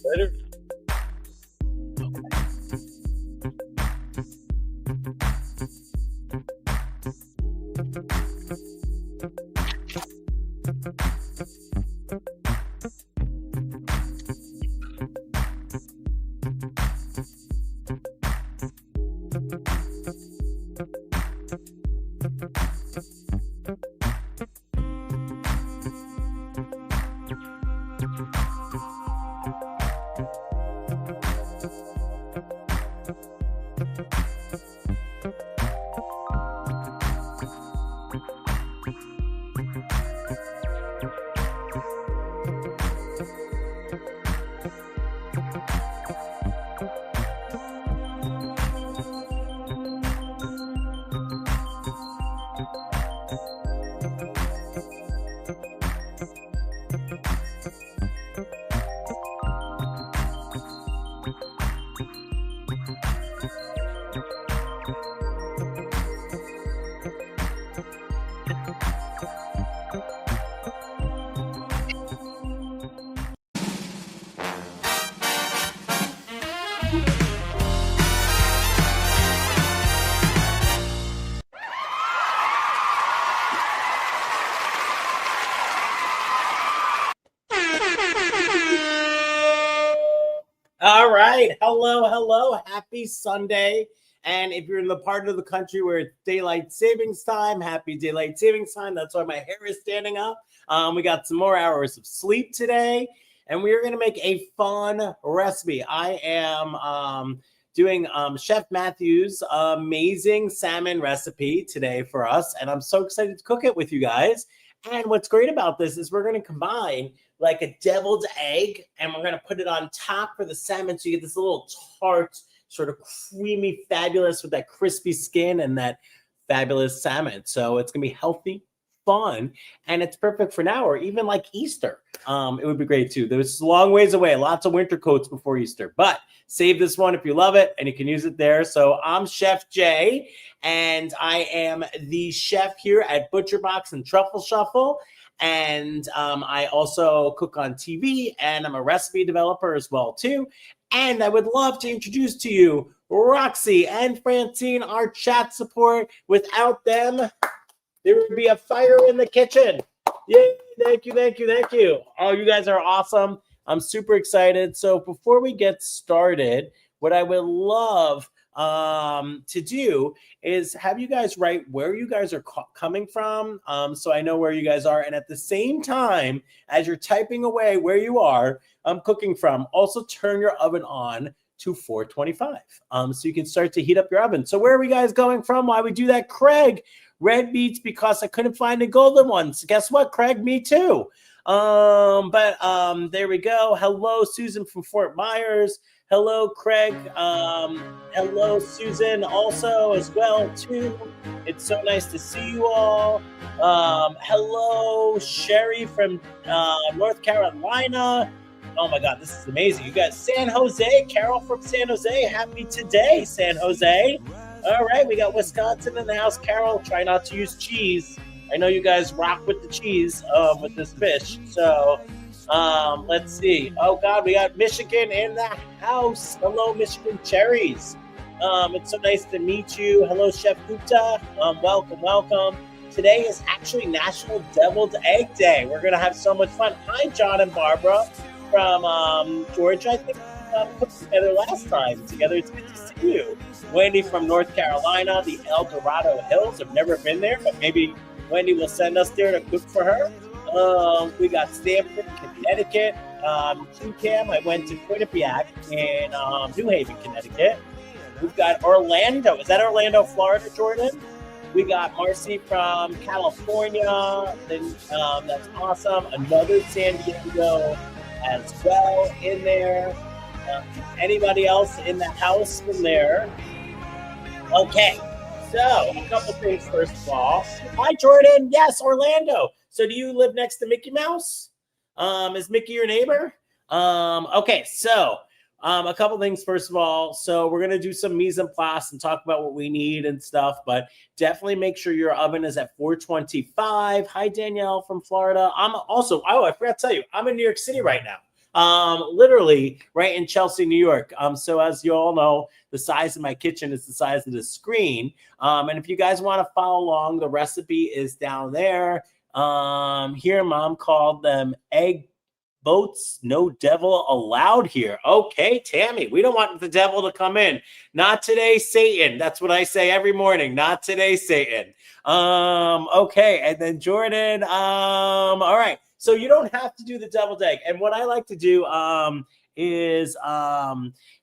Later. All right. Hello. Happy Sunday. And if you're in the part of the country where it's daylight savings time, happy daylight savings time. That's why my hair is standing up. We got some more hours of sleep today, and we are going to make a fun recipe. I am doing Chef Matthew's amazing salmon recipe today for us, and I'm so excited to cook it with you guys. And what's great about this is we're going to combine like a deviled egg, and we're going to put it on top for the salmon, so you get this little tart, sort of creamy, fabulous with that crispy skin and that fabulous salmon. So it's going to be healthy, fun, and it's perfect for now or even like Easter. It would be great too. There's a long ways away, lots of winter coats before Easter, but save this one if you love it, and you can use it there. So I'm Chef Jay, and I am the chef here at ButcherBox and Truffle Shuffle. And I also cook on TV, and I'm a recipe developer as well too. And I would love to introduce to you Roxy and Francine, our chat support. Without them, there would be a fire in the kitchen. Yay, thank you. Oh, you guys are awesome. I'm super excited. So before we get started, what I would love to do is have you guys write where you guys are coming from, so I know where you guys are. And at the same time, as you're typing away where you are cooking from, also turn your oven on to 425, so you can start to heat up your oven. So where are we guys going from? Why we do that? Craig, red beets because I couldn't find the golden ones. Guess what, Craig? Me too. There we go. Hello, Susan from Fort Myers. Hello, Craig. Hello, Susan, also as well too. It's so nice to see you all. Hello, Sherry from North Carolina. Oh my God, this is amazing. You got San Jose, Carol from San Jose. Happy today, San Jose. All right, we got Wisconsin in the house. Carol, try not to use cheese. I know you guys rock with the cheese with this fish. So let's see. Oh God, we got Michigan in the house. Hello, Michigan Cherries. It's so nice to meet you. Hello, Chef Gupta. Welcome. Today is actually National Deviled Egg Day. We're gonna have so much fun. Hi, John and Barbara from Georgia. I think we cooked together last time. It's good to see you. Wendy from North Carolina, the El Dorado Hills. I've never been there, but maybe Wendy will send us there to cook for her. We got Stamford, Connecticut. QCAM, I went to Quinnipiac in New Haven, Connecticut. We've got Orlando. Is that Orlando, Florida, Jordan? We got Marcy from California. Then that's awesome. Another San Diego as well in there. Anybody else in the house from there? Okay. So, a couple things first of all. Hi, Jordan. Yes, Orlando. So, do you live next to Mickey Mouse? Is Mickey your neighbor? Okay, so a couple things first of all. So, we're going to do some mise en place and talk about what we need and stuff, but definitely make sure your oven is at 425. Hi, Danielle from Florida. I'm also, I forgot to tell you, I'm in New York City right now. literally right in Chelsea, New York. So as you all know, the size of my kitchen is the size of the screen. And if you guys want to follow along, the recipe is down there. Here, Mom called them egg boats, no devil allowed here. Okay, Tammy, we don't want the devil to come in. Not today, Satan. That's what I say every morning. Not today, Satan. Okay, and then Jordan, all right. So you don't have to do the deviled egg. And what I like to do is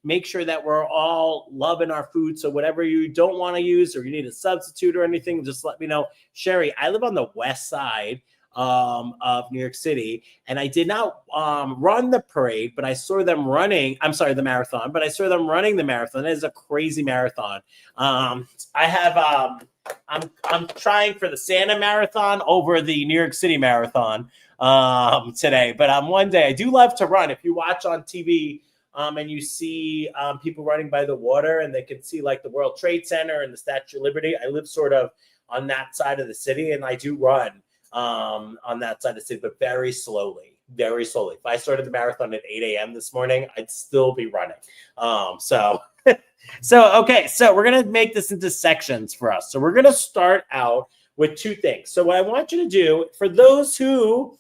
make sure that we're all loving our food. So whatever you don't want to use or you need a substitute or anything, just let me know. Sherry, I live on the west side of New York City, and I did not run the parade, but I saw them running. I'm sorry, the marathon, but I saw them running the marathon. It is a crazy marathon. I have I'm trying for the Santa Marathon over the New York City Marathon today, but one day I do love to run. If you watch on TV and you see people running by the water, and they can see like the World Trade Center and the Statue of Liberty. I live sort of on that side of the city, and I do run on that side of the city, but very slowly, very slowly. If I started the marathon at 8 a.m. this morning, I'd still be running. So okay, so we're going to make this into sections for us. So we're going to start out with two things. So what I want you to do, for those who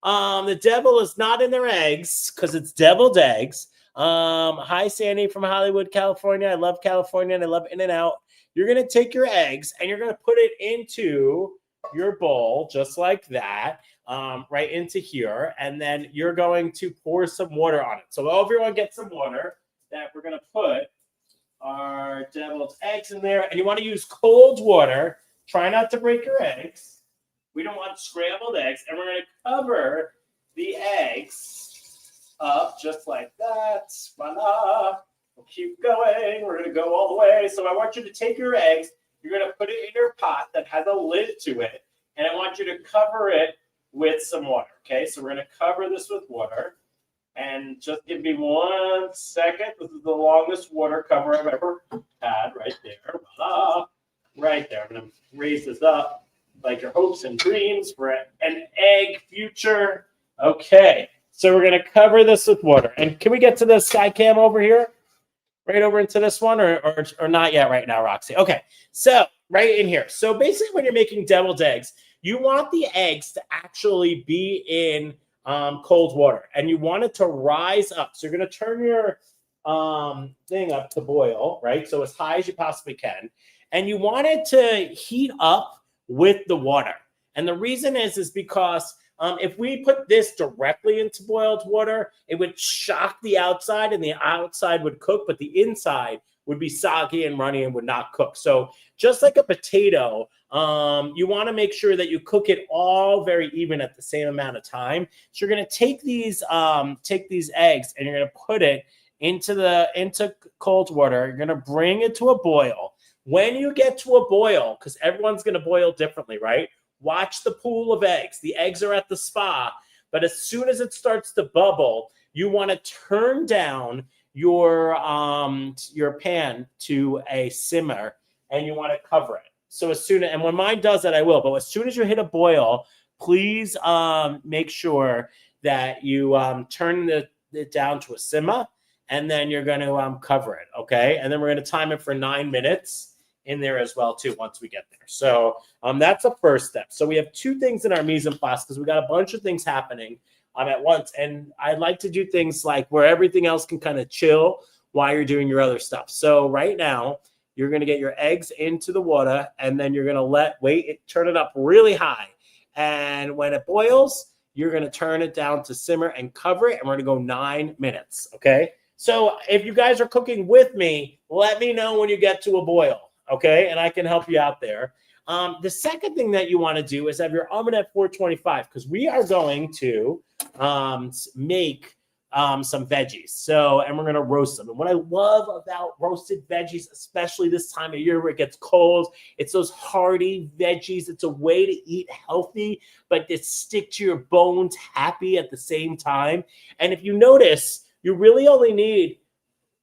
the devil is not in their eggs, because it's deviled eggs. Hi, Sandy from Hollywood, California. I love California, and I love In-N-Out. You're going to take your eggs, and you're going to put it into your bowl just like that, right into here, and then you're going to pour some water on it. So everyone get some water. That we're going to put our deviled eggs in there, and you want to use cold water. Try not to break your eggs. We don't want scrambled eggs, and we're going to cover the eggs up just like that. Voila. We'll keep going. We're going to go all the way. So I want you to take your eggs. You're going to put it in your pot that has a lid to it, and I want you to cover it with some water, okay? So we're going to cover this with water, and just give me 1 second. This is the longest water cover I've ever had right there. Voila. Right there. I'm going to raise this up like your hopes and dreams for an egg future. Okay, so we're going to cover this with water. And can we get to the sky cam over here? Right over into this one, or not yet right now, Roxy? Okay, so right in here. So basically when you're making deviled eggs, you want the eggs to actually be in cold water, and you want it to rise up. So you're going to turn your thing up to boil, right? So as high as you possibly can. And you want it to heat up with the water. And the reason is because if we put this directly into boiled water, it would shock the outside, and the outside would cook, but the inside would be soggy and runny and would not cook. So just like a potato, you want to make sure that you cook it all very even at the same amount of time. So you're going to take these eggs, and you're going to put it into cold water. You're going to bring it to a boil. When you get to a boil, because everyone's going to boil differently, right? Watch the pool of eggs. The eggs are at the spa, but as soon as it starts to bubble, you want to turn down your pan to a simmer, and you want to cover it. So and when mine does that, I will. But as soon as you hit a boil, please make sure that you turn it down to a simmer, and then you're going to cover it, okay? And then we're going to time it for 9 minutes in there as well too once we get there. So that's the first step. So we have two things in our mise en place because we got a bunch of things happening at once, and I like to do things like where everything else can kind of chill while you're doing your other stuff. So right now you're going to get your eggs into the water, and then you're going to turn it up really high, and when it boils, you're going to turn it down to simmer and cover it, and we're going to go 9 minutes. Okay, so if you guys are cooking with me, let me know when you get to a boil. Okay, and I can help you out there. The second thing that you want to do is have your oven at 425, because we are going to make some veggies. So, and we're going to roast them. And what I love about roasted veggies, especially this time of year where it gets cold, it's those hearty veggies. It's a way to eat healthy, but to stick to your bones happy at the same time. And if you notice, you really only need,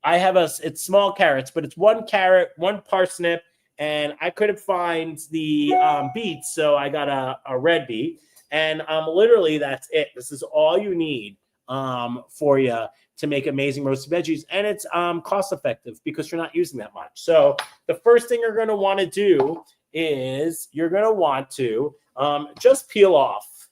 it's small carrots, but it's 1 carrot, 1 parsnip, and I couldn't find the beets, so I got a red beet, and literally that's it. This is all you need for you to make amazing roasted veggies. And it's cost effective because you're not using that much. So the first thing you're going to want to do is you're going to want to just peel off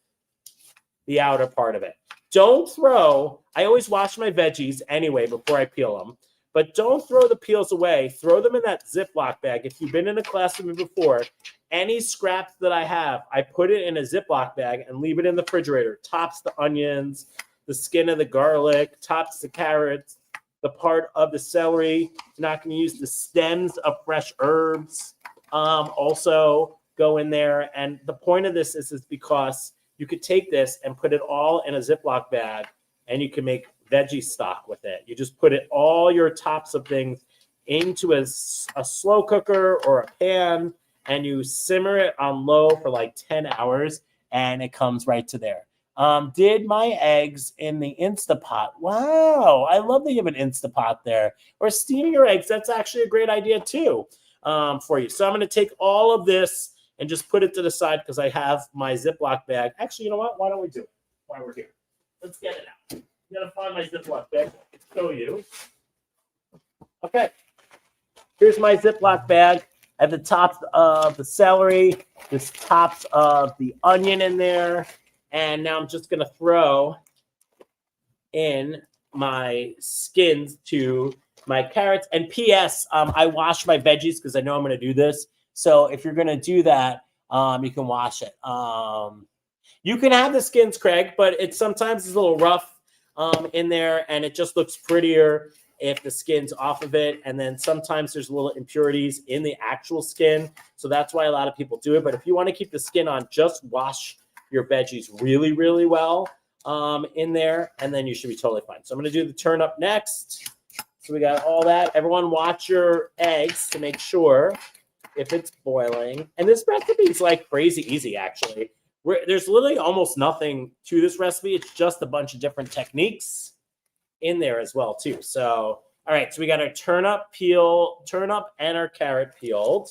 the outer part of it. Don't throw, I always wash my veggies anyway before I peel them, but don't throw the peels away. Throw them in that Ziploc bag. If you've been in a class with me before, any scraps that I have, I put it in a Ziploc bag and leave it in the refrigerator. Tops the onions, the skin of the garlic, tops the carrots, the part of the celery. You're not going to use the stems of fresh herbs. Also go in there. And the point of this is because you could take this and put it all in a Ziploc bag and you can make veggie stock with it. You just put it, all your tops of things, into a slow cooker or a pan, and you simmer it on low for like 10 hours, and it comes right to there. Did my eggs in the Instapot. Wow, I love that you have an Instapot there. Or steaming your eggs, that's actually a great idea too for you. So I'm going to take all of this and just put it to the side because I have my Ziploc bag. Actually, you know what? Why don't we do it while we're here? Let's get it out. I'm going to find my Ziploc bag. I can show you. Okay. Here's my Ziploc bag. At the tops of the celery, the tops of the onion in there. And now I'm just going to throw in my skins to my carrots. And P.S., I wash my veggies because I know I'm going to do this. So if you're going to do that, you can wash it. You can have the skins, Craig, but it sometimes is a little rough in there, and it just looks prettier if the skin's off of it. And then sometimes there's little impurities in the actual skin. So that's why a lot of people do it. But if you want to keep the skin on, just wash your veggies really, really well in there, and then you should be totally fine. So I'm going to do the turnip next. So we got all that. Everyone watch your eggs to make sure if it's boiling. And this recipe is like crazy easy, actually. There's literally almost nothing to this recipe. It's just a bunch of different techniques in there as well, too. So, all right. So we got our turnip and our carrot peeled,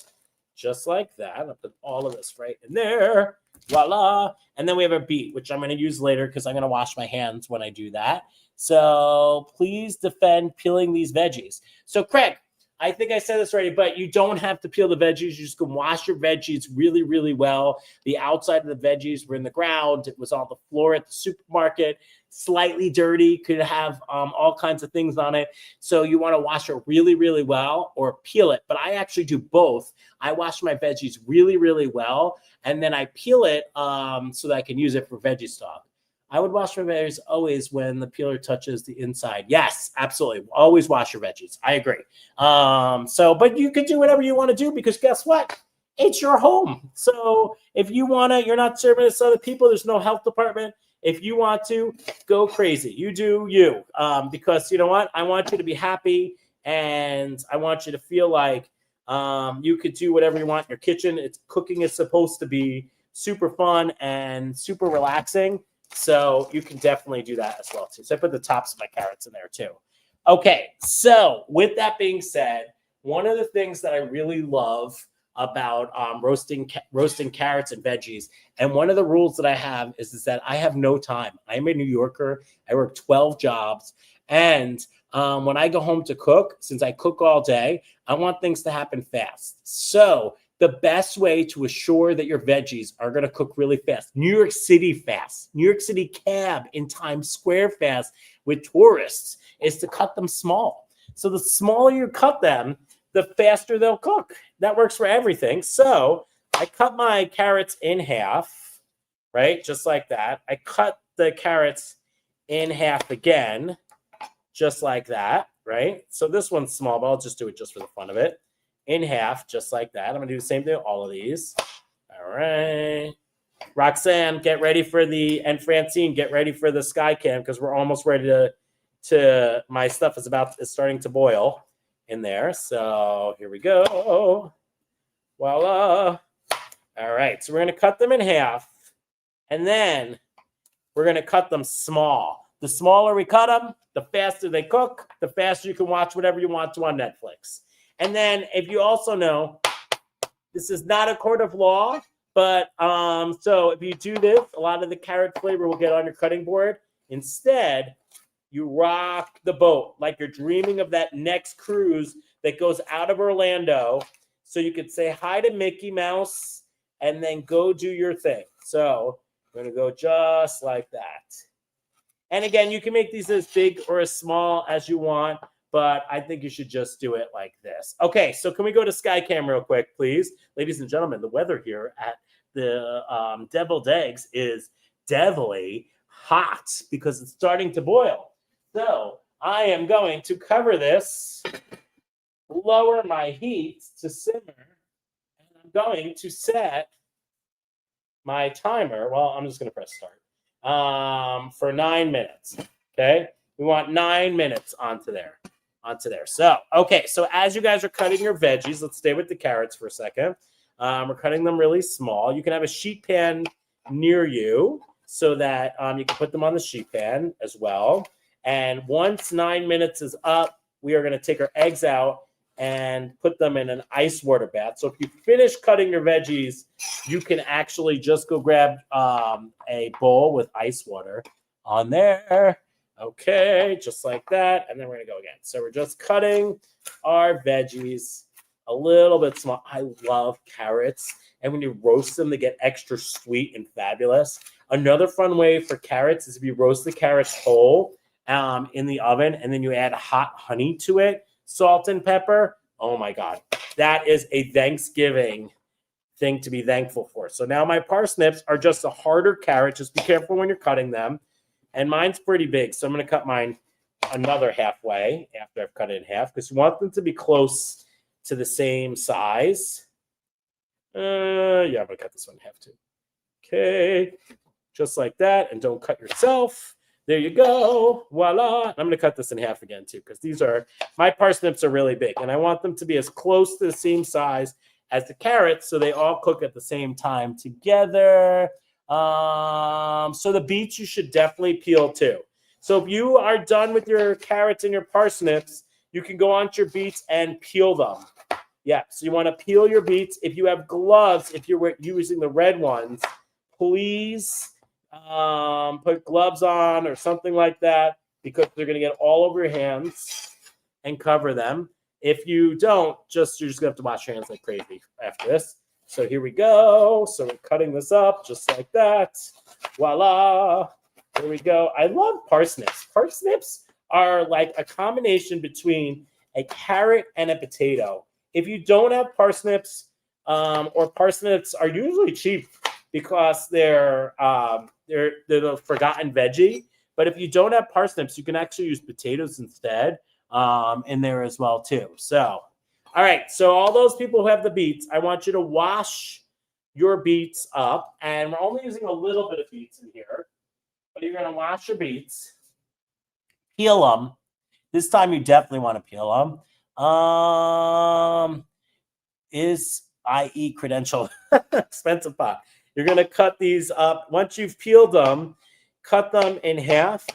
just like that. I'll put all of this right in there. Voila. And then we have our beet, which I'm going to use later because I'm going to wash my hands when I do that. So please defend peeling these veggies. So, Craig, I think I said this already, but you don't have to peel the veggies. You just can wash your veggies really, really well. The outside of the veggies were in the ground. It was on the floor at the supermarket, slightly dirty, could have all kinds of things on it. So you want to wash it really, really well or peel it. But I actually do both. I wash my veggies really, really well, and then I peel it so that I can use it for veggie stock. I would wash my veggies always when the peeler touches the inside. Yes, absolutely. Always wash your veggies. I agree. But you can do whatever you want to do because guess what? It's your home. So if you want to, you're not serving this to other people. There's no health department. If you want to, go crazy. You do you. Because you know what? I want you to be happy, and I want you to feel like you could do whatever you want in your kitchen. Cooking is supposed to be super fun and super relaxing. So you can definitely do that as well, too. So I put the tops of my carrots in there, too. Okay, so with that being said, one of the things that I really love about roasting carrots and veggies, and one of the rules that I have is that I have no time. I'm a New Yorker. I work 12 jobs. And when I go home to cook, since I cook all day, I want things to happen fast. So the best way to assure that your veggies are going to cook really fast, New York City fast, New York City cab in Times Square fast with tourists, is to cut them small. So the smaller you cut them, the faster they'll cook. That works for everything. So I cut my carrots in half, right? Just like that. I cut the carrots in half again, just like that, right? So this one's small, but I'll just do it just for the fun of it. In half, just like that. I'm going to do the same thing with all of these. All right. Roxanne, get ready for and Francine, get ready for the sky cam because we're almost ready to my stuff is starting to boil in there. So here we go. Voila. All right. So we're going to cut them in half, and then we're going to cut them small. The smaller we cut them, the faster they cook, the faster you can watch whatever you want to on Netflix. And then if you also know, this is not a court of law, but so if you do this, a lot of the carrot flavor will get on your cutting board, Instead, you rock the boat like you're dreaming of that next cruise that goes out of Orlando. So you could say hi to Mickey Mouse and then go do your thing. So we're going to go just like that. And again, you can make these as big or as small as you want, but I think you should just do it like this. Okay, so can we go to Skycam real quick, please? Ladies and gentlemen, the weather here at the Deviled Eggs is devilly hot because it's starting to boil. So I am going to cover this, lower my heat to simmer, and I'm going to set my timer. Well, I'm just going to press start for 9 minutes. Okay, we want 9 minutes onto there. So, okay, so as you guys are cutting your veggies, let's stay with the carrots for a second. We're cutting them really small. You can have a sheet pan near you so that you can put them on the sheet pan as well. And once 9 minutes is up, we are going to take our eggs out and put them in an ice water bath. So if you finish cutting your veggies, you can actually just go grab a bowl with ice water on there. Okay, just like that. And then we're going to go again. So we're just cutting our veggies a little bit small. I love carrots. And when you roast them, they get extra sweet and fabulous. Another fun way for carrots is if you roast the carrots whole in the oven, and then you add hot honey to it, salt and pepper. Oh my God, that is a Thanksgiving thing to be thankful for. So now my parsnips are just a harder carrot. Just be careful when you're cutting them. And mine's pretty big, so I'm going to cut mine another halfway after I've cut it in half because you want them to be close to the same size. Yeah, I'm going to cut this one in half too. Okay, just like that, and don't cut yourself. There you go. Voila. I'm going to cut this in half again, too, because my parsnips are really big, and I want them to be as close to the same size as the carrots so they all cook at the same time together. So the beets you should definitely peel, too. So if you are done with your carrots and your parsnips, you can go on to your beets and peel them. Yeah, so you want to peel your beets. If you have gloves, if you're using the red ones, please put gloves on or something like that because they're going to get all over your hands and cover them. If you don't, you're just going to have to wash your hands like crazy after this. So here we go. So we're cutting this up just like that. Voila. Here we go. I love parsnips. Parsnips are like a combination between a carrot and a potato. If you don't have parsnips, or parsnips are usually cheap because they're the forgotten veggie. But if you don't have parsnips, you can actually use potatoes instead in there as well too. So, all right. So all those people who have the beets, I want you to wash your beets up. And we're only using a little bit of beets in here. But you're going to wash your beets. Peel them. This time you definitely want to peel them. I.e. credential expensive pot. You're going to cut these up. Once you've peeled them, cut them in half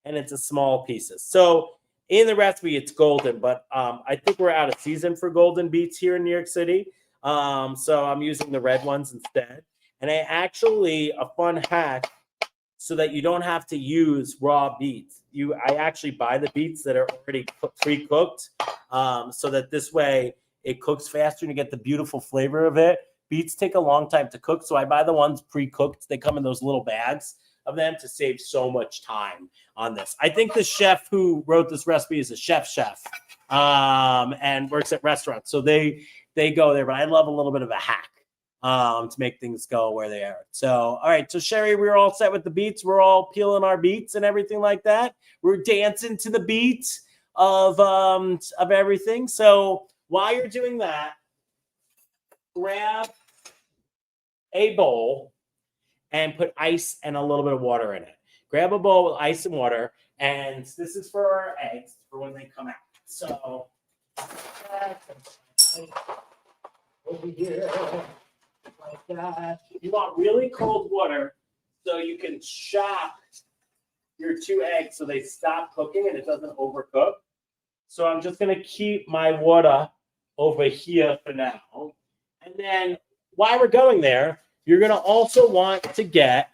and into small pieces. So in the recipe, it's golden, but I think we're out of season for golden beets here in New York City. So I'm using the red ones instead. And a fun hack so that you don't have to use raw beets. I actually buy the beets that are already pre-cooked so that this way it cooks faster and you get the beautiful flavor of it. Beets take a long time to cook, so I buy the ones pre-cooked. They come in those little bags of them to save so much time on this. I think the chef who wrote this recipe is a chef and works at restaurants. So they go there, but I love a little bit of a hack to make things go where they are. So, all right. So Sherry, we're all set with the beets. We're all peeling our beets and everything like that. We're dancing to the beat of everything. So while you're doing that, grab a bowl and put ice and a little bit of water in it. Grab a bowl with ice and water, and this is for our eggs for when they come out. So over here, like that. You want really cold water so you can shock your 2 eggs so they stop cooking and it doesn't overcook. So I'm just going to keep my water over here for now. And then while we're going there, you're going to also want to get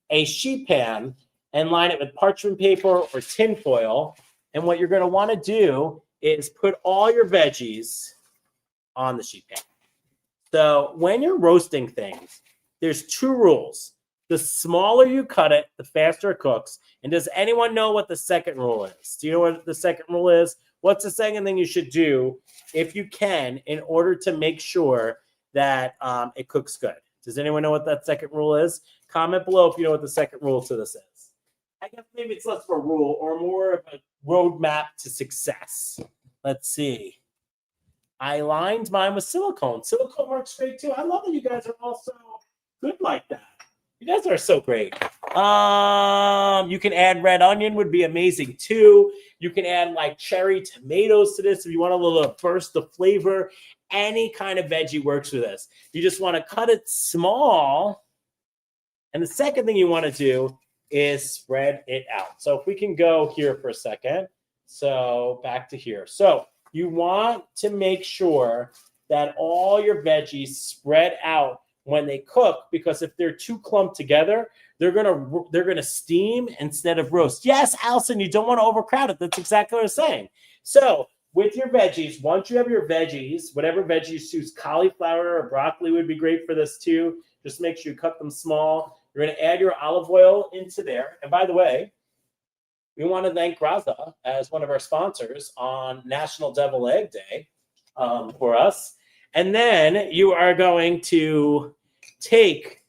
a sheet pan and line it with parchment paper or tin foil. And what you're going to want to do is put all your veggies on the sheet pan. So when you're roasting things, there's 2 rules. The smaller you cut it, the faster it cooks. And does anyone know what the second rule is? Do you know what the second rule is? What's the second thing you should do, if you can, in order to make sure that it cooks good? Does anyone know what that second rule is? Comment below if you know what the second rule to this is. I guess maybe it's less of a rule or more of a roadmap to success. Let's see. I lined mine with silicone. Silicone works great too. I love that you guys are all so good like that. You guys are so great. You can add red onion, would be amazing too. You can add like cherry tomatoes to this if you want a little burst of flavor. Any kind of veggie works with this. You just want to cut it small. And the second thing you want to do is spread it out. So if we can go here for a second. So back to here. So you want to make sure that all your veggies spread out when they cook, because if they're too clumped together, they're gonna steam instead of roast. Yes, Allison, you don't want to overcrowd it. That's exactly what I'm saying. So with your veggies, once you have your veggies, whatever veggies you choose, cauliflower or broccoli would be great for this too. Just make sure you cut them small. You're going to add your olive oil into there. And by the way, we want to thank Graza as one of our sponsors on National Deviled Egg Day for us. And then you are going to take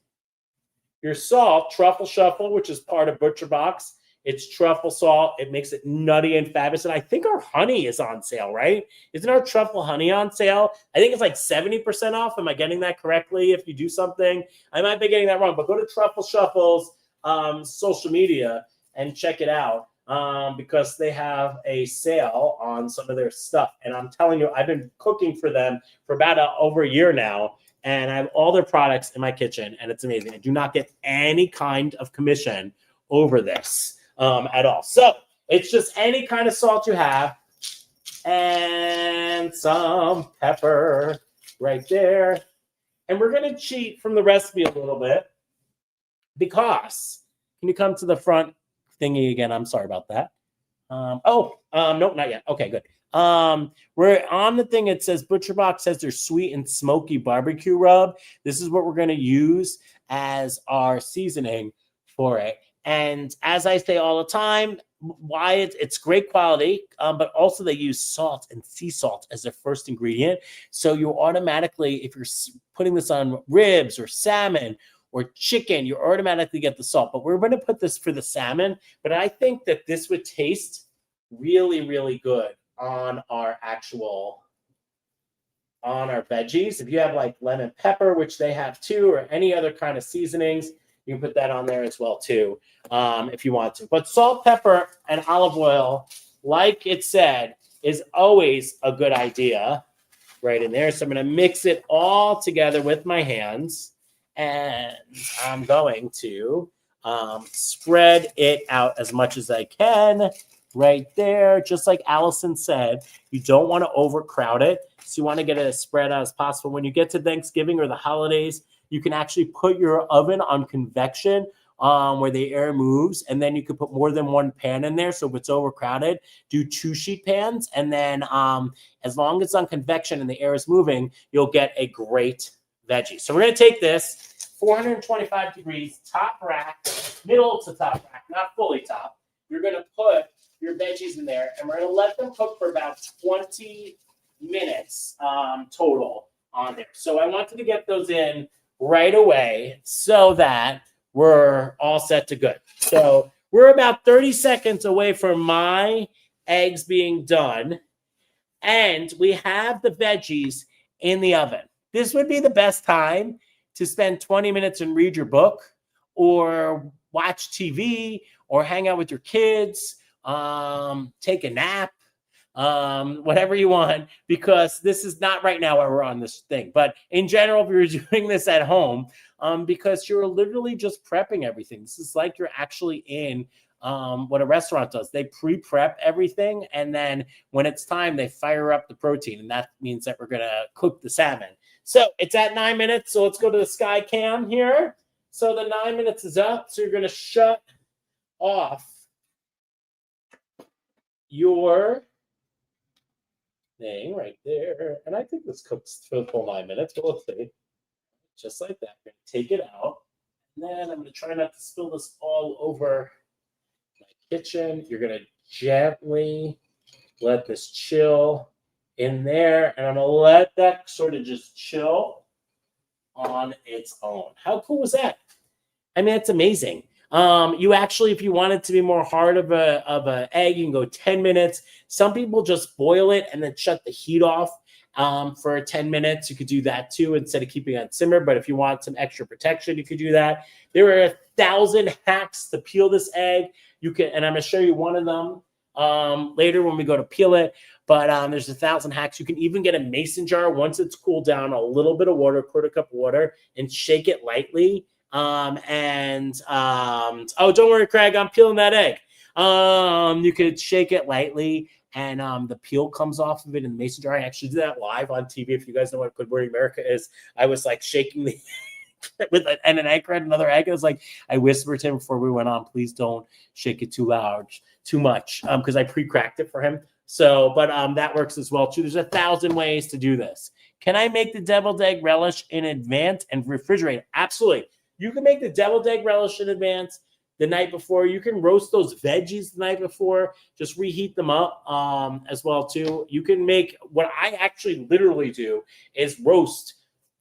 your salt, truffle shuffle, which is part of ButcherBox. It's truffle salt. It makes it nutty and fabulous. And I think our honey is on sale, right? Isn't our truffle honey on sale? I think it's like 70% off. Am I getting that correctly? If you do something, I might be getting that wrong. But go to Truffle Shuffle's social media and check it out because they have a sale on some of their stuff. And I'm telling you, I've been cooking for them for about over a year now. And I have all their products in my kitchen, and it's amazing. I do not get any kind of commission over this at all. So it's just any kind of salt you have and some pepper right there. And we're going to cheat from the recipe a little bit because, can you come to the front thingy again? I'm sorry about that. Nope, not yet. Okay, good. We're on the thing. It says ButcherBox says there's sweet and smoky barbecue rub. This is what we're going to use as our seasoning for it. And as I say all the time, why it's great quality, but also they use salt and sea salt as their first ingredient. So you automatically, if you're putting this on ribs or salmon or chicken, you automatically get the salt. But we're going to put this for the salmon. But I think that this would taste really, really good on our veggies. If you have like lemon pepper, which they have too, or any other kind of seasonings, you can put that on there as well too, if you want to. But salt, pepper, and olive oil, like it said, is always a good idea right in there. So I'm going to mix it all together with my hands, and I'm going to spread it out as much as I can right there. Just like Allison said, you don't want to overcrowd it. So you want to get it as spread out as possible. When you get to Thanksgiving or the holidays, you can actually put your oven on convection where the air moves, and then you can put more than one pan in there. So if it's overcrowded, do 2 sheet pans, and then as long as it's on convection and the air is moving, you'll get a great veggie. So we're going to take this 425 degrees, top rack, middle to top rack, not fully top. You're going to put your veggies in there, and we're going to let them cook for about 20 minutes total on there. So I wanted to get those in right away so that we're all set to good. So we're about 30 seconds away from my eggs being done, and we have the veggies in the oven. This would be the best time to spend 20 minutes and read your book or watch TV or hang out with your kids, take a nap, whatever you want, because this is not right now where we're on this thing. But in general, if you're doing this at home, because you're literally just prepping everything. This is like you're actually in what a restaurant does. They pre-prep everything, and then when it's time, they fire up the protein, and that means that we're going to cook the salmon. So it's at 9 minutes, so let's go to the sky cam here. So the 9 minutes is up, so you're going to shut off your thing right there. And I think this cooks for the full 9 minutes, but let's see. Just like that. We're going to take it out. And then I'm going to try not to spill this all over my kitchen. You're going to gently let this chill in there. And I'm going to let that sort of just chill on its own. How cool was that? I mean, it's amazing. You actually, if you want it to be more hard of a egg, you can go 10 minutes. Some people just boil it and then shut the heat off for 10 minutes. You could do that too instead of keeping it on simmer. But if you want some extra protection, you could do that. There are 1,000 hacks to peel this egg. You can, and I'm going to show you one of them later when we go to peel it. But there's 1,000 hacks. You can even get a mason jar once it's cooled down, a little bit of water, quarter cup of water, and shake it lightly. Oh, don't worry, Craig, I'm peeling that egg. You could shake it lightly, and the peel comes off of it in the mason jar. I actually did that live on TV. If you guys know what Good Morning America is, I was like shaking the with an egg, right? Another egg. I was like, I whispered to him before we went on, please don't shake it too much, because I pre-cracked it for him. So, but that works as well too. There's 1,000 ways to do this. Can I make the deviled egg relish in advance and refrigerate? Absolutely. You can make the deviled egg relish in advance the night before. You can roast those veggies the night before. Just reheat them up as well too. You can make, what I actually literally do is roast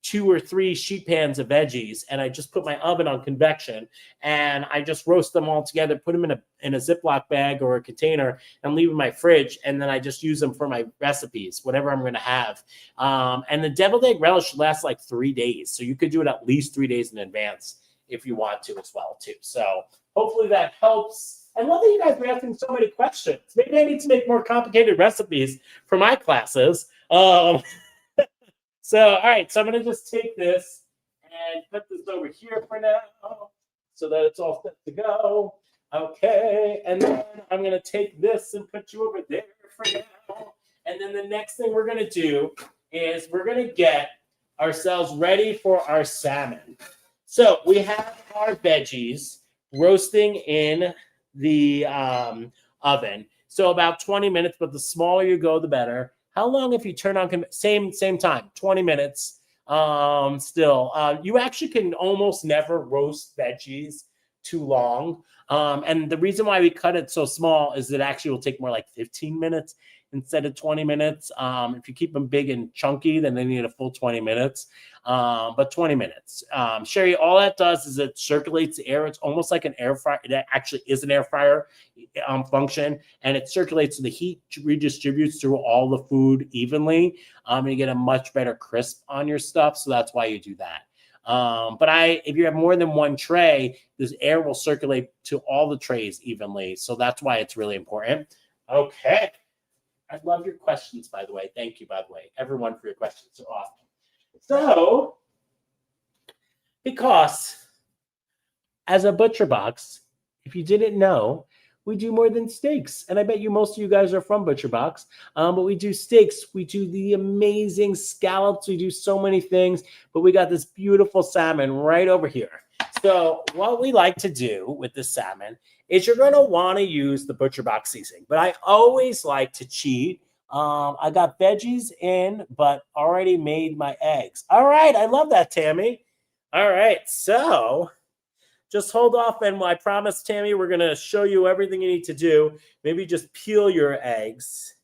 2 or 3 sheet pans of veggies, and I just put my oven on convection, and I just roast them all together, put them in a Ziploc bag or a container, and leave them in my fridge, and then I just use them for my recipes, whatever I'm going to have. And the deviled egg relish lasts like 3 days, so you could do it at least 3 days in advance if you want to as well too. So hopefully that helps. I love that you guys are asking so many questions. Maybe I need to make more complicated recipes for my classes. So, all right, so I'm going to just take this and put this over here for now so that it's all set to go. Okay, and then I'm going to take this and put you over there for now. And then the next thing we're going to do is we're going to get ourselves ready for our salmon. So we have our veggies roasting in the oven. So about 20 minutes, but the smaller you go, the better. How long if you turn on, same time, 20 minutes still. You actually can almost never roast veggies too long. And the reason why we cut it so small is it actually will take more like 15 minutes instead of 20 minutes. If you keep them big and chunky, then they need a full 20 minutes. But 20 minutes. Sherry, all that does is it circulates the air. It's almost like an air fryer. It actually is an air fryer function, and it circulates, so the heat redistributes through all the food evenly, and you get a much better crisp on your stuff. So that's why you do that. But if you have more than one tray, this air will circulate to all the trays evenly. So that's why it's really important. Okay. I love your questions, by the way. Thank you, by the way, everyone, for your questions. So awesome. So, because as a ButcherBox, if you didn't know, we do more than steaks. And I bet you most of you guys are from ButcherBox. But we do steaks. We do the amazing scallops. We do so many things. But we got this beautiful salmon right over here. So what we like to do with the salmon is you're going to want to use the ButcherBox seasoning. But I always like to cheat. I got veggies in, but already made my eggs. All right. I love that, Tammy. All right. So just hold off. And I promise, Tammy, we're going to show you everything you need to do. Maybe just peel your eggs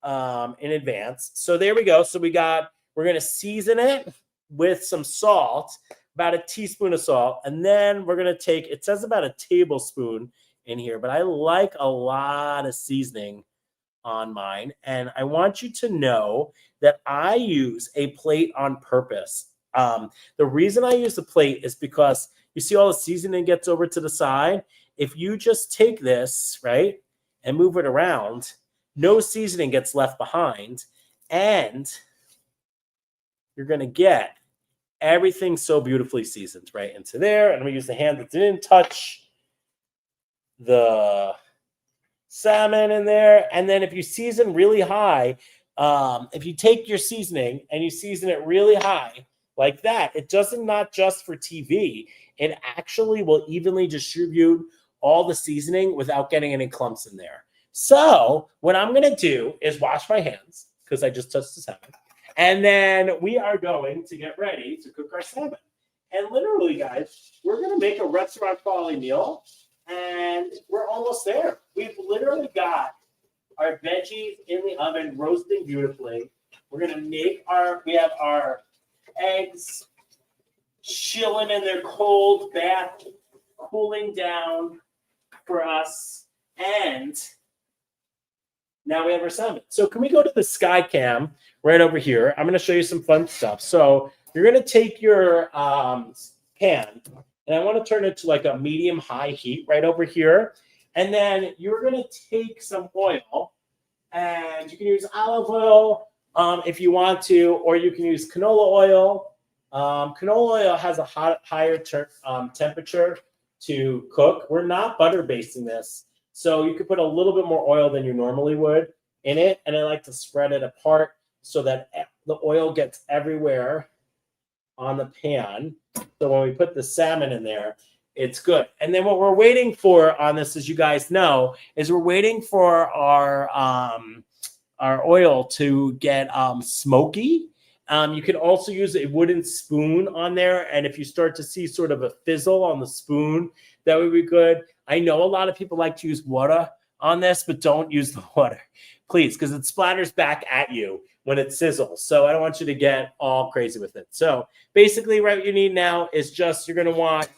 in advance. So there we go. So we're going to season it with some salt, about a teaspoon of salt. And then we're going to take, it says about a tablespoon in here, but I like a lot of seasoning on mine. And I want you to know that I use a plate on purpose. The reason I use the plate is because you see all the seasoning gets over to the side. If you just take this, right, and move it around, no seasoning gets left behind. And you're going to get everything so beautifully seasoned right into there. And we use the hand that didn't touch the salmon in there. And then if you season really high, if you take your seasoning and you season it really high like that, it doesn't, not just for TV, it actually will evenly distribute all the seasoning without getting any clumps in there. So what I'm going to do is wash my hands because I just touched the salmon. And then we are going to get ready to cook our salmon. And literally, guys, we're going to make a restaurant quality meal. And we're almost there. We've literally got our veggies in the oven roasting beautifully. We're going to we have our eggs chilling in their cold bath, cooling down for us. And now we have our salmon. So can we go to the sky cam right over here? I'm going to show you some fun stuff. So you're going to take your pan, and I want to turn it to like a medium-high heat right over here. And then you're going to take some oil, and you can use olive oil if you want to, or you can use canola oil. Canola oil has a higher temperature to cook. We're not butter basting this, so you could put a little bit more oil than you normally would in it. And I like to spread it apart so that the oil gets everywhere on the pan. So when we put the salmon in there, it's good. And then what we're waiting for on this, as you guys know, is we're waiting for our oil to get smoky. You can also use a wooden spoon on there. And if you start to see sort of a fizzle on the spoon, that would be good. I know a lot of people like to use water on this, but don't use the water, please, because it splatters back at you when it sizzles. So I don't want you to get all crazy with it. So basically what you need now is just, you're going to want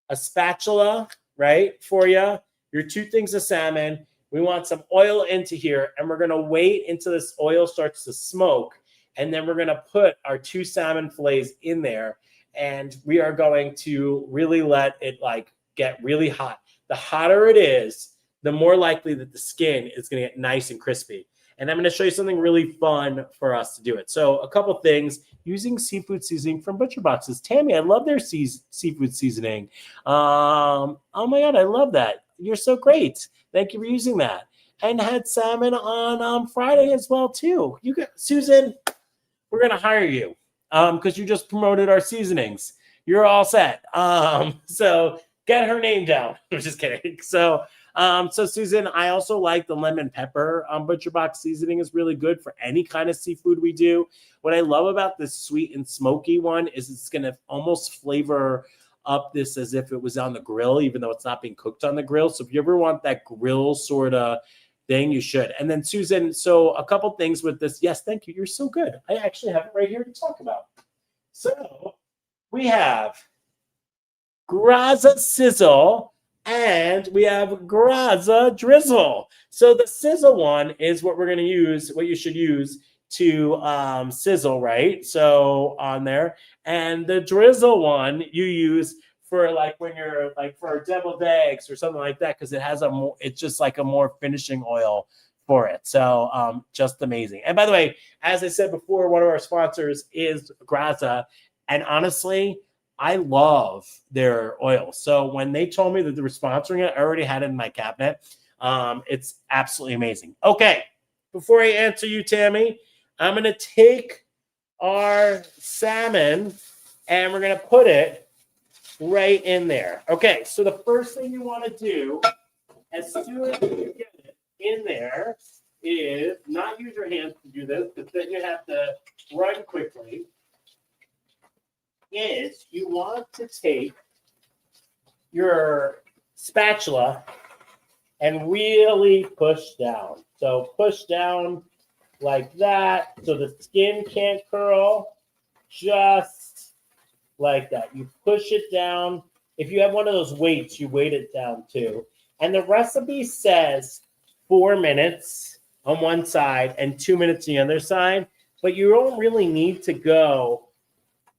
a spatula, right, for you, your 2 things of salmon. We want some oil into here, and we're going to wait until this oil starts to smoke. And then we're going to put our 2 salmon fillets in there, and we are going to really let it like get really hot. The hotter it is, the more likely that the skin is going to get nice and crispy. And I'm going to show you something really fun for us to do it. So a couple things, using seafood seasoning from ButcherBox's. Tammy, I love their seafood seasoning. Oh my God, I love that. You're so great. Thank you for using that. And had salmon on Friday as well too. Susan, we're going to hire you because you just promoted our seasonings. You're all set. So get her name down. I'm just kidding. So Susan, I also like the lemon pepper ButcherBox seasoning is really good for any kind of seafood we do. What I love about this sweet and smoky one is it's going to almost flavor up this as if it was on the grill, even though it's not being cooked on the grill. So if you ever want that grill sort of thing, you should. And then Susan, so a couple things with this. Yes, thank you. You're so good. I actually have it right here to talk about. So we have Graza Sizzle, and we have Graza Drizzle. So the sizzle one is what we're going to use, what you should use to sizzle, right? So on there. And the drizzle one you use for like when you're like for deviled eggs or something like that, because it has it's just like a more finishing oil for it. So just amazing. And by the way, as I said before, one of our sponsors is Graza. And honestly, I love their oil. So when they told me that they were sponsoring it, I already had it in my cabinet. It's absolutely amazing. Okay, before I answer you, Tammy, I'm going to take our salmon and we're going to put it right in there. Okay, so the first thing you want to do as soon as you get it in there is not use your hands to do this, because then you have to run quickly. Is you want to take your spatula and really push down. So push down like that so the skin can't curl, just like that. You push it down. If you have one of those weights, you weight it down too. And the recipe says 4 minutes on one side and 2 minutes on the other side, but you don't really need to go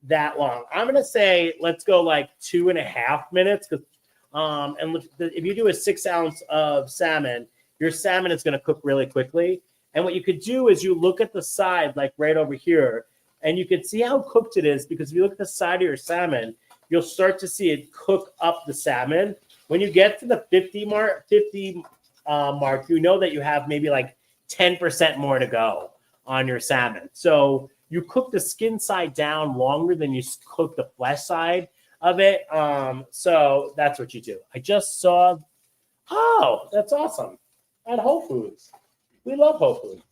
that long. I'm going to say let's go like 2.5 minutes, because and if you do a 6 ounce of salmon, your salmon is going to cook really quickly. And what you could do is you look at the side, like right over here, and you can see how cooked it is, because if you look at the side of your salmon, you'll start to see it cook up the salmon. When you get to the 50 mark, you know that you have maybe like 10% more to go on your salmon. So you cook the skin side down longer than you cook the flesh side of it. So that's what you do. I just saw Oh, that's awesome. At Whole Foods. We love Whole Foods.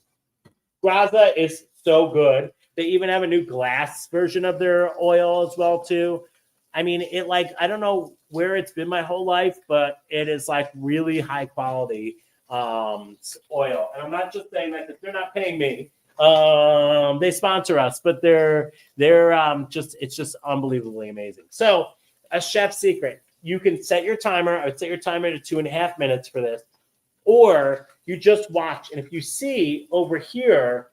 Graza is so good. They even have a new glass version of their oil as well, too. I mean, I don't know where it's been my whole life, but it is like really high quality oil. And I'm not just saying that because they're not paying me. They sponsor us, but they're it's just unbelievably amazing. So a chef's secret, you can set your timer. I would set your timer to 2.5 minutes for this, or you just watch. And if you see over here,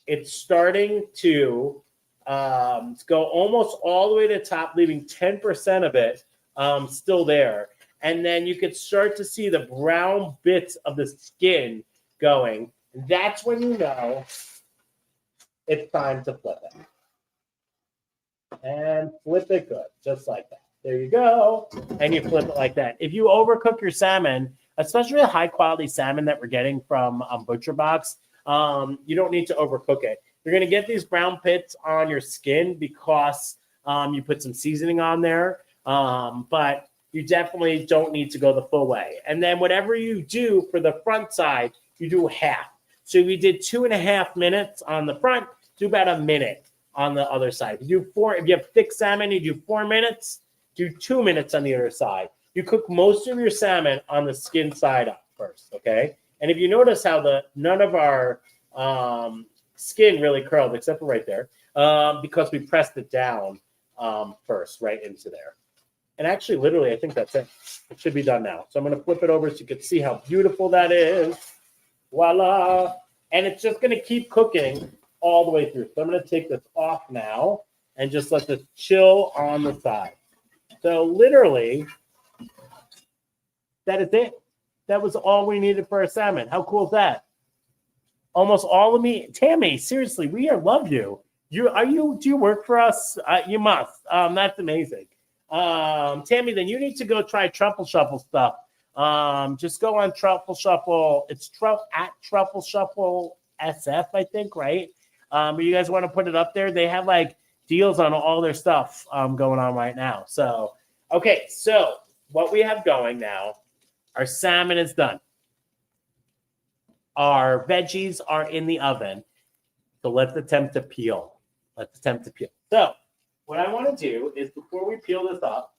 it's starting to go almost all the way to the top, leaving 10% of it still there. And then you could start to see the brown bits of the skin going. That's when you know it's time to flip it. And flip it good, just like that. There you go. And you flip it like that. If you overcook your salmon, especially the high-quality salmon that we're getting from ButcherBox, you don't need to overcook it. You're going to get these brown pits on your skin because you put some seasoning on there, but you definitely don't need to go the full way. And then whatever you do for the front side, you do half. So we did 2.5 minutes on the front, do about a minute on the other side. If you have thick salmon, you do 4 minutes, do 2 minutes on the other side. You cook most of your salmon on the skin side up first, okay? And if you notice how none of our skin really curled, except for right there, because we pressed it down first, right into there. And actually, literally, I think that's it. It should be done now. So I'm going to flip it over so you can see how beautiful that is. Voila. And it's just going to keep cooking all the way through. So I'm going to take this off now and just let this chill on the side. So literally, that is it. That was all we needed for our salmon. How cool is that? Almost all of me. Tammy, seriously, we love you. Do you work for us? You must. That's amazing. Tammy, then you need to go try Truffle Shuffle stuff. Just go on Truffle Shuffle. It's at Truffle Shuffle SF, I think, right? But you guys want to put it up there? They have like deals on all their stuff going on right now. So, okay, so what we have going now, our salmon is done. Our veggies are in the oven. So let's attempt to peel. So what I want to do is before we peel this up,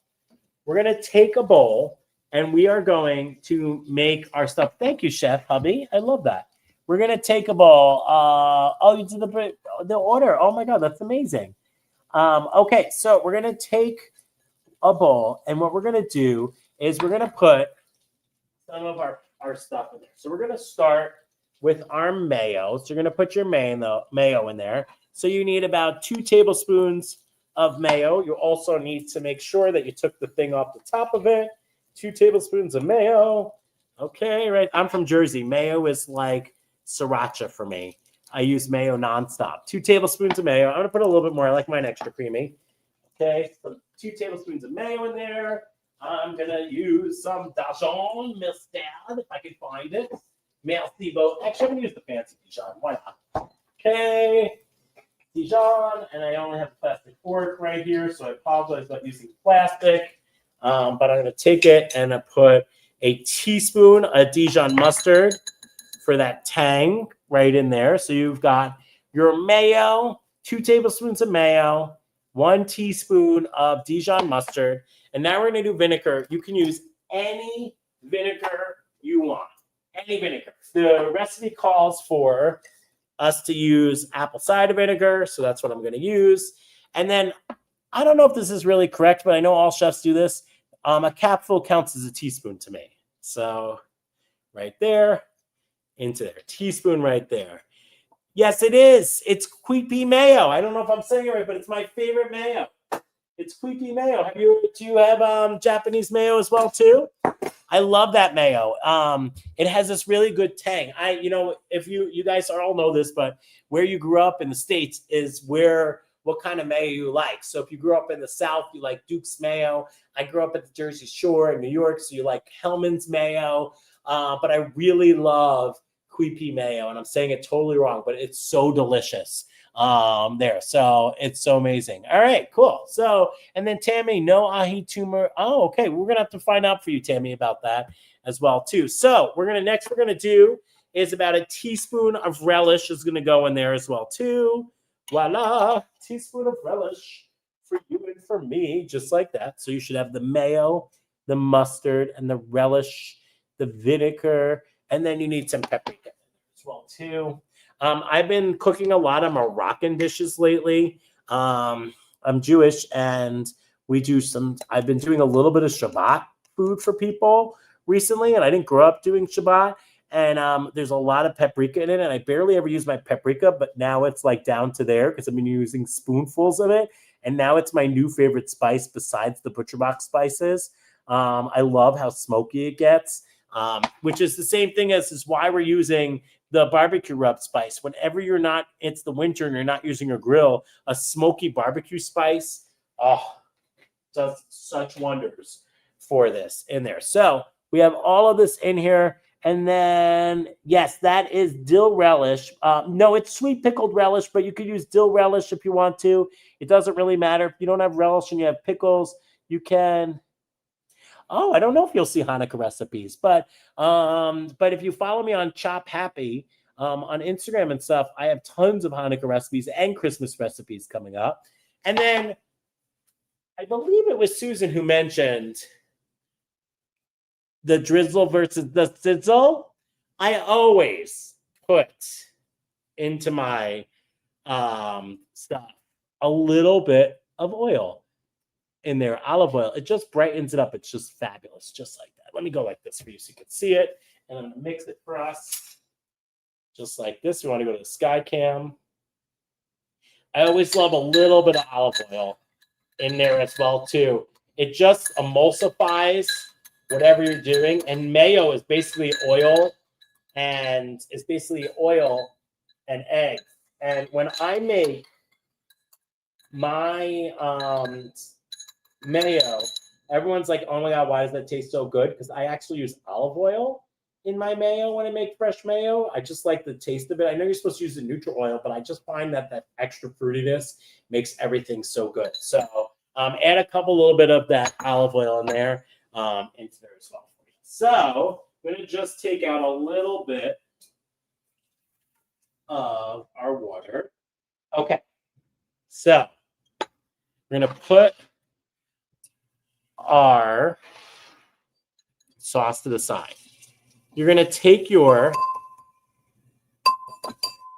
we're going to take a bowl and we are going to make our stuff. Thank you, Chef Hubby. I love that. We're going to take a bowl. You did the order. Oh, my God. That's amazing. Okay, so we're going to take a bowl. And what we're going to do is we're going to put some of our stuff in there. So we're going to start with our mayo. So you're going to put your mayo in there. So you need about 2 tablespoons of mayo. You also need to make sure that you took the thing off the top of it. 2 tablespoons of mayo. Okay, right. I'm from Jersey. Mayo is like sriracha for me. I use mayo nonstop. 2 tablespoons of mayo. I'm going to put a little bit more. I like mine extra creamy. Okay, so 2 tablespoons of mayo in there. I'm going to use some Dijon mustard if I can find it. Merci beaucoup. Actually, I'm going to use the fancy Dijon. Why not? Okay, Dijon. And I only have a plastic fork right here, so I apologize about using plastic. But I'm going to take it and I put a teaspoon of Dijon mustard for that tang right in there. So you've got your mayo, 2 tablespoons of mayo, 1 teaspoon of Dijon mustard. And now we're going to do vinegar. You can use any vinegar you want. Any vinegar. The recipe calls for us to use apple cider vinegar. So that's what I'm going to use. And then I don't know if this is really correct, but I know all chefs do this. A capful counts as a teaspoon to me. So right there, into there. Teaspoon right there. Yes, it is. It's Queepy mayo. I don't know if I'm saying it right, but it's my favorite mayo. It's Queepy mayo. Do you have Japanese mayo as well too? I love that mayo. It has this really good tang. If you guys all know this, but where you grew up in the States is what kind of mayo you like. So if you grew up in the South, you like Duke's mayo. I grew up at the Jersey Shore in New York, so you like Hellman's mayo. But I really love Queepy mayo, and I'm saying it totally wrong, but it's so delicious. there. So it's so amazing. All right, cool. So, and then Tammy, no ahi tumor. Oh, okay. We're gonna have to find out for you, Tammy, about that as well too. So we're gonna do is about a teaspoon of relish is gonna go in there as well too. Voila, teaspoon of relish for you and for me, just like that. So you should have the mayo, the mustard, and the relish, the vinegar, and then you need some paprika as well too. I've been cooking a lot of Moroccan dishes lately. I'm Jewish, and I've been doing a little bit of Shabbat food for people recently, and I didn't grow up doing Shabbat. And there's a lot of paprika in it, and I barely ever use my paprika, but now it's like down to there because I've been using spoonfuls of it, and now it's my new favorite spice besides the ButcherBox spices. I love how smoky it gets, which is the same thing as is why we're using the barbecue rub spice. Whenever it's the winter and you're not using a grill, a smoky barbecue spice, does such wonders for this in there. So we have all of this in here. And then, yes, that is dill relish. No, it's sweet pickled relish, but you could use dill relish if you want to. It doesn't really matter. If you don't have relish and you have pickles, you can. Oh, I don't know if you'll see Hanukkah recipes, but if you follow me on Chop Happy on Instagram and stuff, I have tons of Hanukkah recipes and Christmas recipes coming up. And then I believe it was Susan who mentioned the drizzle versus the sizzle. I always put into my stuff a little bit of oil in there, olive oil. It just brightens it up. It's just fabulous, just like that. Let me go like this for you so you can see it. And I'm going to mix it for us just like this. You want to go to the Sky Cam. I always love a little bit of olive oil in there as well, too. It just emulsifies whatever you're doing. And mayo is basically oil and egg. And when I make my mayo, everyone's like, oh my God, why does that taste so good? Because I actually use olive oil in my mayo when I make fresh mayo. I just like the taste of it. I know you're supposed to use the neutral oil, but I just find that extra fruitiness makes everything so good. So add a little bit of that olive oil in there into there as well. So I'm going to just take out a little bit of our water. Okay. So we're going to put our sauce to the side. You're going to take your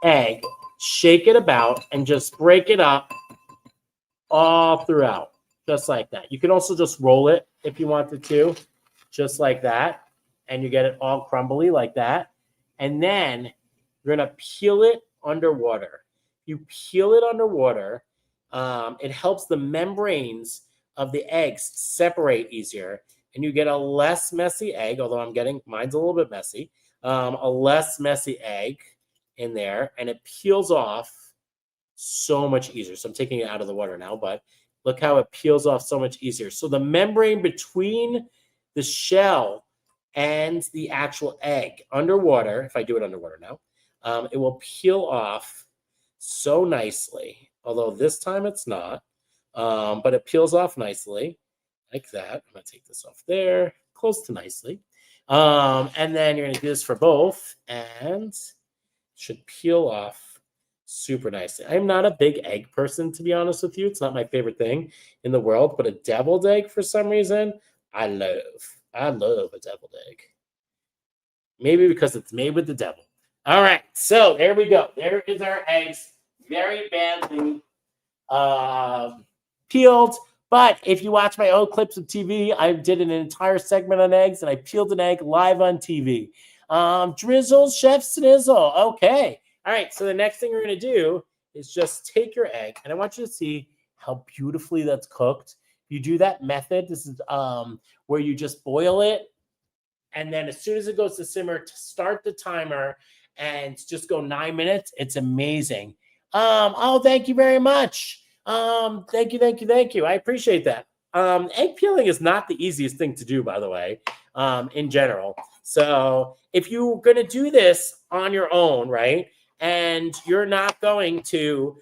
egg, shake it about, and just break it up all throughout, just like that. You can also just roll it if you wanted to, just like that, and you get it all crumbly like that. And then you're going to peel it underwater. You peel it underwater, it helps the membranes of the eggs separate easier, and you get a less messy egg, although mine's a little bit messy, a less messy egg in there, and it peels off so much easier. So I'm taking it out of the water now, but look how it peels off so much easier. So the membrane between the shell and the actual egg underwater, if I do it underwater now, it will peel off so nicely, although this time it's not, but it peels off nicely like that. I'm going to take this off there, close to nicely. And then you're going to do this for both, and it should peel off super nicely. I'm not a big egg person, to be honest with you. It's not my favorite thing in the world, but a deviled egg, for some reason, I love a deviled egg. Maybe because it's made with the devil. All right, so there we go. There is our eggs, very badly peeled. But if you watch my old clips of TV, I did an entire segment on eggs, and I peeled an egg live on TV. Drizzle, Chef Snizzle. Okay. All right, so the next thing we're going to do is just take your egg, and I want you to see how beautifully that's cooked. You do that method. This is where you just boil it, and then as soon as it goes to simmer, start the timer, and just go 9 minutes. It's amazing. Oh, thank you very much. Thank you. I appreciate that. Egg peeling is not the easiest thing to do, by the way, in general. So if you're going to do this on your own, right, and you're not going to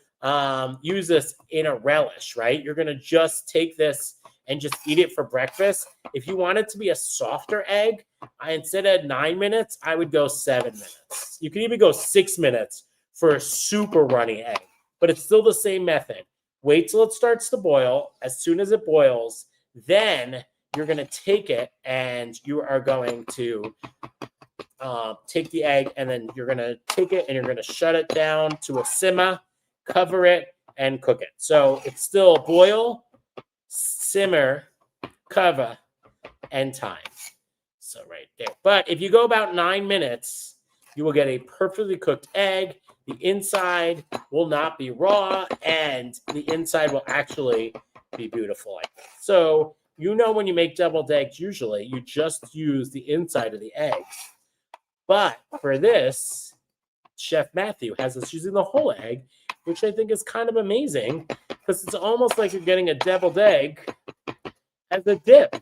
use this in a relish, right? You're going to just take this and just eat it for breakfast. If you want it to be a softer egg, instead of 9 minutes, I would go 7 minutes. You can even go 6 minutes for a super runny egg, but it's still the same method. Wait till it starts to boil. As soon as it boils, then you're going to take it and you are going to take the egg, and then you're going to take it and you're going to shut it down to a simmer, cover it, and cook it. So it's still boil, simmer, cover, and time. So right there. But if you go about 9 minutes, you will get a perfectly cooked egg. The inside will not be raw, and the inside will actually be beautiful like that. So you know when you make deviled eggs, usually you just use the inside of the egg. But for this, Chef Matthew has us using the whole egg, which I think is kind of amazing because it's almost like you're getting a deviled egg as a dip.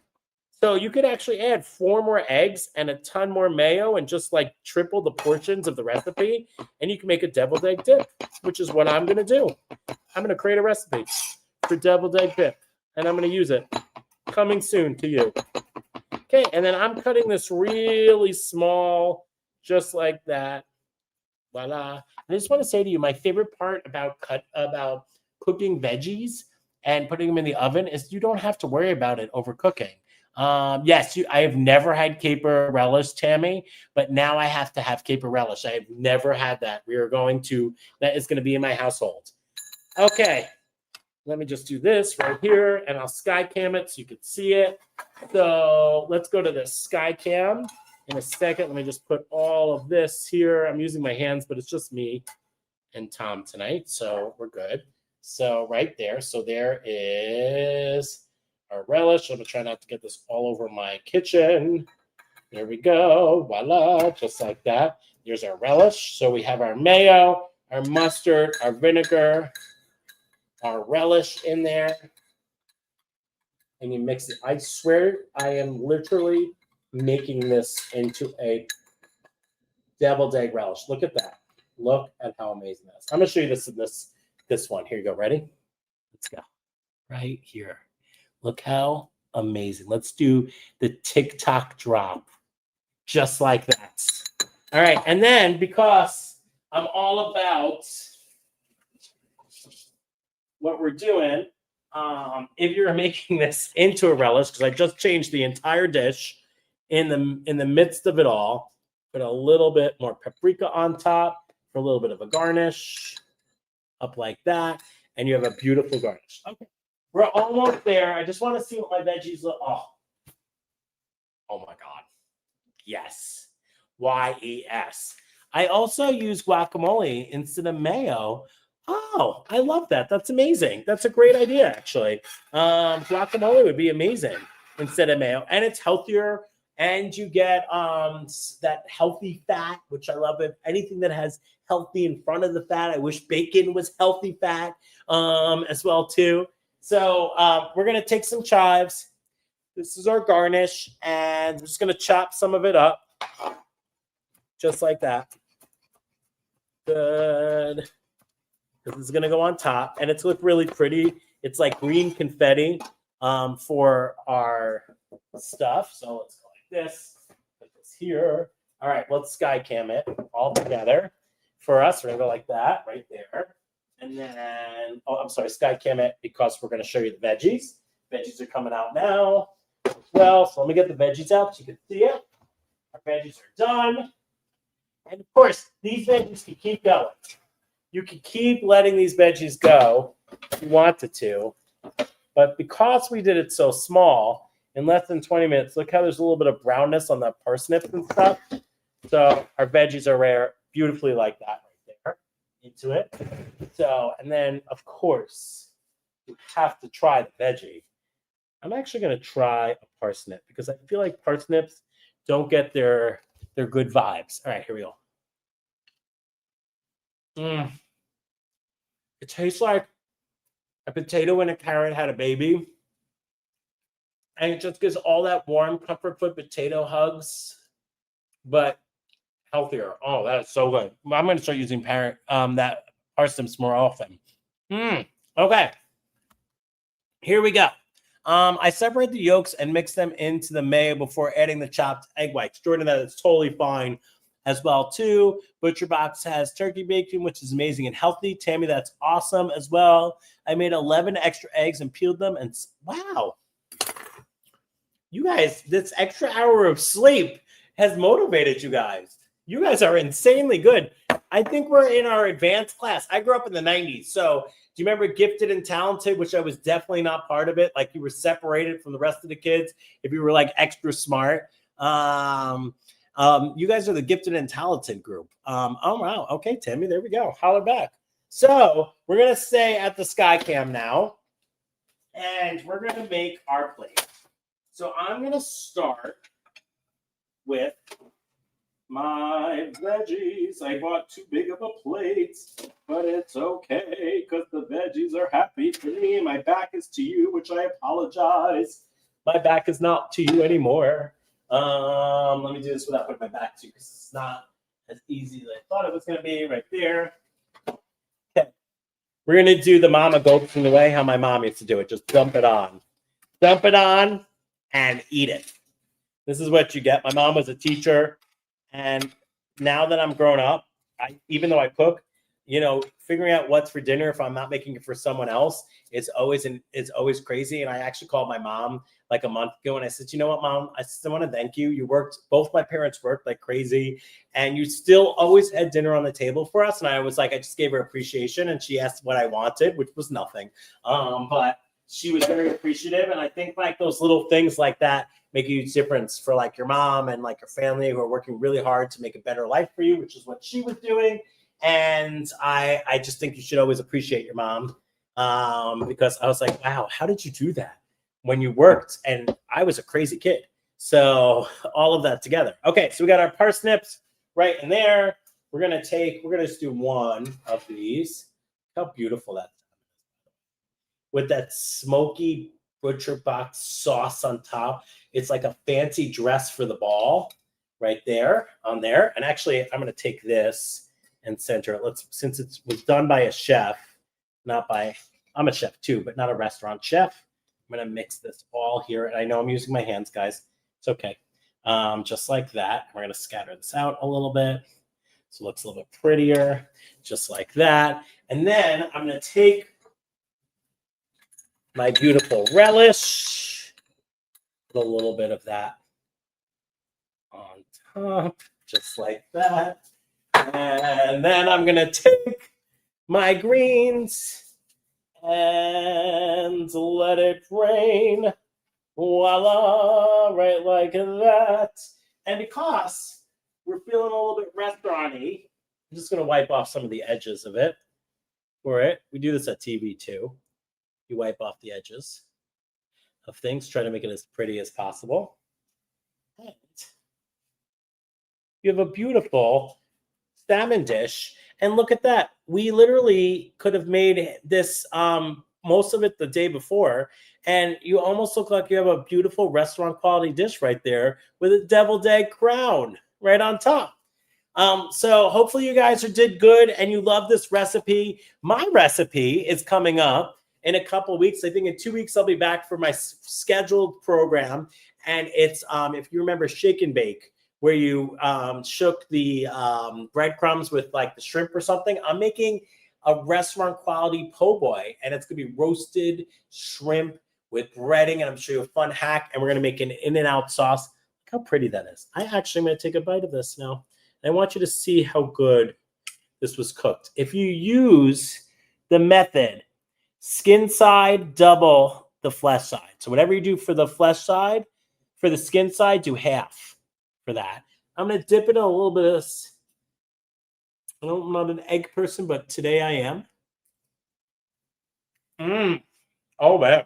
So you could actually add 4 more eggs and a ton more mayo and just like triple the portions of the recipe, and you can make a deviled egg dip, which is what I'm going to do. I'm going to create a recipe for deviled egg dip, and I'm going to use it. Coming soon to you. Okay, and then I'm cutting this really small, just like that. Voila. I just want to say to you, my favorite part about cooking veggies and putting them in the oven is you don't have to worry about it overcooking. Yes, I have never had caper relish, Tammy, but now I have to have caper relish. I have never had that. That is going to be in my household. Okay, let me just do this right here, and I'll sky cam it so you can see it. So let's go to the sky cam in a second. Let me just put all of this here. I'm using my hands, but it's just me and Tom tonight, so we're good. So right there. So there is our relish. I'm going to try not to get this all over my kitchen. There we go. Voila. Just like that. There's our relish. So we have our mayo, our mustard, our vinegar, our relish in there. And you mix it. I swear I am literally making this into a deviled egg relish. Look at that. Look at how amazing that is. I'm going to show you this in this one. Here you go. Ready? Let's go. Right here. Look how amazing. Let's do the TikTok drop. Just like that. All right. And then because I'm all about what we're doing, if you're making this into a relish, because I just changed the entire dish in the midst of it all, put a little bit more paprika on top for a little bit of a garnish, up like that, and you have a beautiful garnish. Okay. We're almost there. I just want to see what my veggies look. Oh my God. Yes. Y-E-S. I also use guacamole instead of mayo. Oh, I love that. That's amazing. That's a great idea, actually. Guacamole would be amazing instead of mayo. And it's healthier. And you get that healthy fat, which I love. Anything that has healthy in front of the fat. I wish bacon was healthy fat as well, too. So we're going to take some chives. This is our garnish, and we're just going to chop some of it up, just like that. Good. This is going to go on top, and it's look really pretty. It's like green confetti for our stuff. So let's go like this. Put this here. All right, let's sky cam it all together. For us, we're going to go like that right there. And then, I'm sorry, sky cam it because we're going to show you the veggies. Veggies are coming out now as well. So let me get the veggies out so you can see it. Our veggies are done. And of course, these veggies can keep going. You can keep letting these veggies go if you wanted to. But because we did it so small, in less than 20 minutes, look how there's a little bit of brownness on the parsnips and stuff. So our veggies are rare, beautifully like that right there into it. So, and then, of course, you have to try the veggie. I'm actually going to try a parsnip because I feel like parsnips don't get their good vibes. All right, here we go. It tastes like a potato and a carrot had a baby. And it just gives all that warm comfort food potato hugs, but healthier. Oh, that is so good. I'm going to start using that parsnips more often. Okay, here we go. I separate the yolks and mix them into the mayo before adding the chopped egg whites. Jordan, that is totally fine as well too. ButcherBox has turkey bacon, which is amazing and healthy. Tammy, that's awesome as well. I made 11 extra eggs and peeled them, and wow, you guys, this extra hour of sleep has motivated you guys. You guys are insanely good. I think we're in our advanced class. I grew up in the 90s. So do you remember Gifted and Talented, which I was definitely not part of it? Like you were separated from the rest of the kids if you were like extra smart. You guys are the Gifted and Talented group. Oh, wow. Okay, Tammy, there we go. Holler back. So we're going to stay at the Sky Cam now, and we're going to make our plate. So I'm going to start with my veggies. I bought too big of a plate, but it's okay because the veggies are happy for me. My back is to you, which I apologize. My back is not to you anymore. Let me do this without putting my back to you because it's not as easy as I thought it was going to be right there. Okay. We're going to do the mama goat in the way how my mom used to do it. Just dump it on. Dump it on and eat it. This is what you get. My mom was a teacher. And now that I'm grown up, even though I cook, figuring out what's for dinner if I'm not making it for someone else, it's always crazy. And I actually called my mom like a month ago and I said, you know what, Mom? I still want to thank you. You worked, both my parents worked like crazy, and you still always had dinner on the table for us. And I was like, I just gave her appreciation, and she asked what I wanted, which was nothing. But she was very appreciative. And I think like those little things like that make a huge difference for like your mom and like your family who are working really hard to make a better life for you, which is what she was doing. And I just think you should always appreciate your mom, because I was like, wow, how did you do that when you worked? And I was a crazy kid. So all of that together. Okay, so we got our parsnips right in there. We're going to just do one of these. How beautiful that is. With that smoky ButcherBox sauce on top. It's like a fancy dress for the ball right there on there. And actually, I'm going to take this and center it. Since it was done by a chef, I'm a chef too, but not a restaurant chef. I'm going to mix this all here. And I know I'm using my hands, guys. It's okay. Just like that. We're going to scatter this out a little bit so it looks a little bit prettier, just like that. And then I'm going to take my beautiful relish, put a little bit of that on top, just like that. And then I'm going to take my greens and let it rain. Voila, right like that. And because we're feeling a little bit restaurant-y, I'm just going to wipe off some of the edges of it for it. We do this at TV too. You wipe off the edges of things, try to make it as pretty as possible. And you have a beautiful salmon dish. And look at that. We literally could have made this, most of it the day before. And you almost look like you have a beautiful restaurant quality dish right there with a deviled egg crown right on top. So hopefully you guys did good and you love this recipe. My recipe is coming up in a couple of weeks. I think in 2 weeks, I'll be back for my scheduled program. And it's, if you remember Shake and Bake, where you shook the breadcrumbs with like the shrimp or something. I'm making a restaurant quality po' boy, and it's going to be roasted shrimp with breading. And I'm showing you a fun hack. And we're going to make an In-N-Out sauce. Look how pretty that is. I actually am going to take a bite of this now. And I want you to see how good this was cooked. If you use the method, skin side, double the flesh side. So whatever you do for the flesh side, for the skin side, do half for that. I'm going to dip it in a little bit of this. I'm not an egg person, but today I am. Oh, man.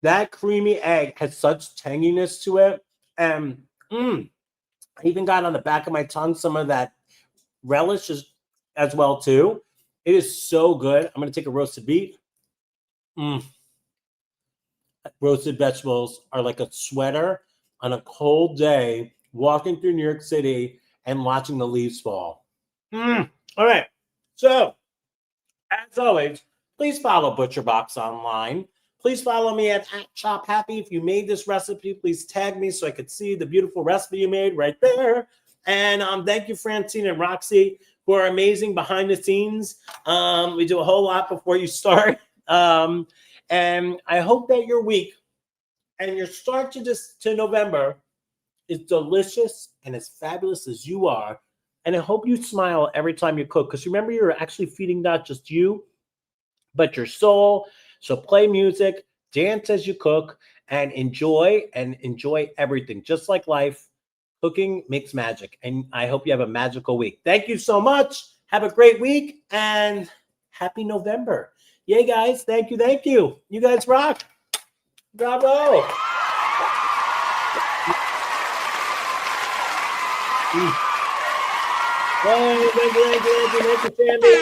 That creamy egg has such tanginess to it. And I even got on the back of my tongue some of that relish as well, too. It is so good. I'm going to take a roasted beet. Roasted vegetables are like a sweater on a cold day, walking through New York City and watching the leaves fall. All right. So As always, please follow ButcherBox online. Please follow me at @ChopHappy. If you made this recipe, please tag me so I could see the beautiful recipe you made right there. And thank you, Francine and Roxy, for amazing behind the scenes. We do a whole lot before you start. And I hope that your week and your start to November is delicious and as fabulous as you are. And I hope you smile every time you cook, because remember, you're actually feeding not just you, but your soul. So play music, dance as you cook, and enjoy everything. Just like life, cooking makes magic. And I hope you have a magical week. Thank you so much. Have a great week and happy November. Yay, guys. Thank you. Thank you. You guys rock. Bravo. Hey, thank you, Sandy.